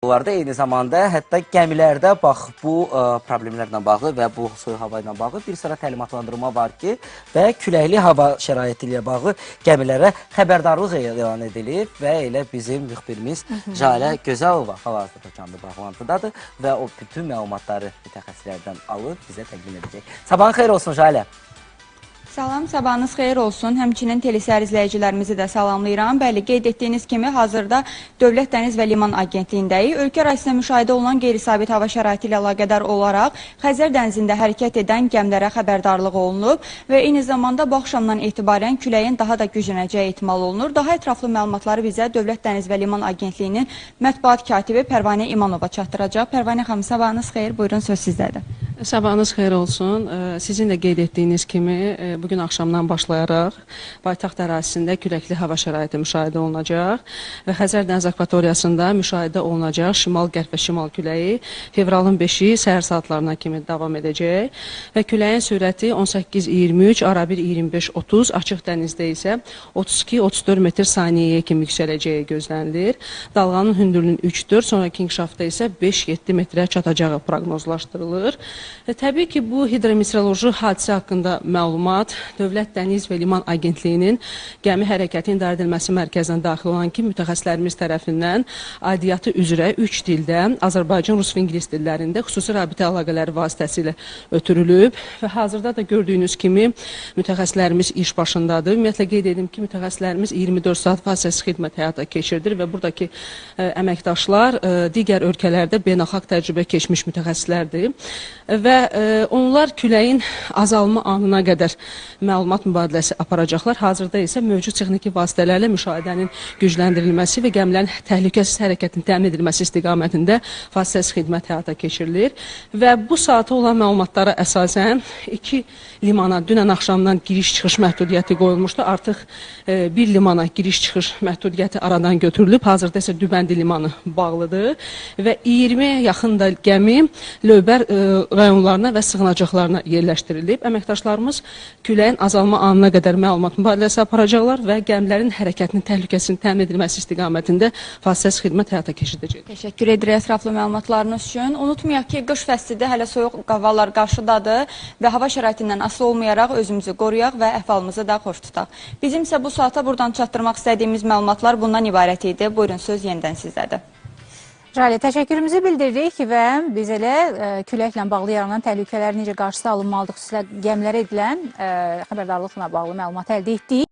oldular da eyni zamanda. Hətta gəmilərdə bax bu problemlərlə bağlı və bu soyuq hava ilə bağlı bir sıra təlimatlandırma var ki, və küləkli hava şəraiti ilə bağlı gəmilərə xəbərdarlıq elan edilib və elə bizim müxbirimiz Jalə Gözəlova hal-hazırda canlı bağlantıdadır və o bütün məlumatları mütəxəssislərdən alıb bizə təqdim edəcək. Sabahın xeyir olsun Jalə. Salam, sabahınız xeyir olsun. Həmçinin telesər izləyicilərimizi də salamlayıram. Bəli, qeyd etdiyiniz kimi hazırda Dövlət Dəniz və Liman Agentliyindəyik. Ölkə ərazisində müşahidə olunan qeyri-sabit hava şəraiti ilə əlaqədar olaraq Xəzər dənizində hərəkət edən gəmilərə xəbərdarlıq olunub və eyni zamanda bu axşamdan etibarən küləyin daha da güclənəcəyi ehtimal olunur. Daha ətraflı məlumatları bizə Dövlət Dəniz və Liman Agentliyinin mətbuat katibi Pərvanə İmanova çatdıracaq. Pərvanə xanım, sabahınız xeyir. Buyurun, söz sizdədir. Sabahınız xeyir olsun. Sizin də qeyd etdiyiniz kimi bugün axşamdan başlayaraq paytaxt ərazisində küləkli hava şəraiti müşahidə olunacaq və Xəzər dəniz akvatoriyasında müşahidə olunacaq şimal-qərb və şimal küləyi fevralın 5-i səhər saatlarına kimi davam edəcək və küləyin sürəti 18-23, arabir 25-30, açıq dənizdə isə 32-34 metr saniyəyə kimi yüksələcəyi gözlənilir. Dalğanın hündürlüyünün 3-4, sonraki inkişafda isə 5-7 metrə çatacağı proqnozlaşdırılır. Təbii ki, bu hidrometeoroloji hadisə haqqında məlumat Dövlət Dəniz və Liman Agentliyinin gəmi hərəkəti idarə edilməsi mərkəzinə daxil olan ki, mütəxəssislərimiz tərəfindən aidiyyatı üzrə 3 dildə, Azərbaycan, Rus və İngilis dillərində xüsusi rabitə əlaqələri vasitəsilə ötürülüb və hazırda da gördüyünüz kimi mütəxəssislərimiz iş başındadır. Ümumiyyətlə qeyd edim ki, mütəxəssislərimiz 24 saat fasiləsiz xidmət həyata keçirdir və buradakı əməkdaşlar digər ölkələrdə beynəlxalq təcrübə keçmiş mütəxəssislərdir və onlar küləyin azalma anına qədər məlumat mübadiləsi aparacaqlar. Hazırda isə mövcud texniki vasitələrlə müşahidənin gücləndirilməsi və gəmilərin təhlükəsiz hərəkətinin təmin edilməsi istiqamətində fasiləsiz xidmət həyata keçirilir və bu saata olan məlumatlara əsasən 2 limana dünən axşamdan giriş-çıxış məhdudiyyəti qoyulmuşdu. Artıq bir limana giriş-çıxış məhdudiyyəti aradan götürülüb. Hazırda isə Dübəndi limanı bağlıdır və 20-yə yaxın da gəmi Lövbər rayonlarına və sığınacaqlarına yerləşdirilib. Əməkdaşlarımız küləyin azalma anına qədər məlumat mübadiləsi aparacaqlar və gəmilərin hərəkətinin təhlükəsinin təmin edilməsi istiqamətində fasiləsiz xidmət həyata keçiriləcək. Təşəkkür edirik ətraflı məlumatlarınız üçün. Unutmayaq ki, qış fəslidir, hələ soyuq havalar qarşıdadır və hava şəraitindən asılı olmayaraq özümüzü qoruyaq və əhvalımızı da xoş tutaq. Bizim isə bu saata buradan çatdırmaq istədiyimiz məlumatlar bundan ibarət idi. Buyurun, söz yenidən sizdədir. Jalə, təşəkkürümüzü bildiririk və biz elə küləklə bağlı yaranan təhlükələr necə qarşısı alınmalıdır, xüsusilə gəmilərə edilən xəbərdarlıqla bağlı məlumat əldə etdik.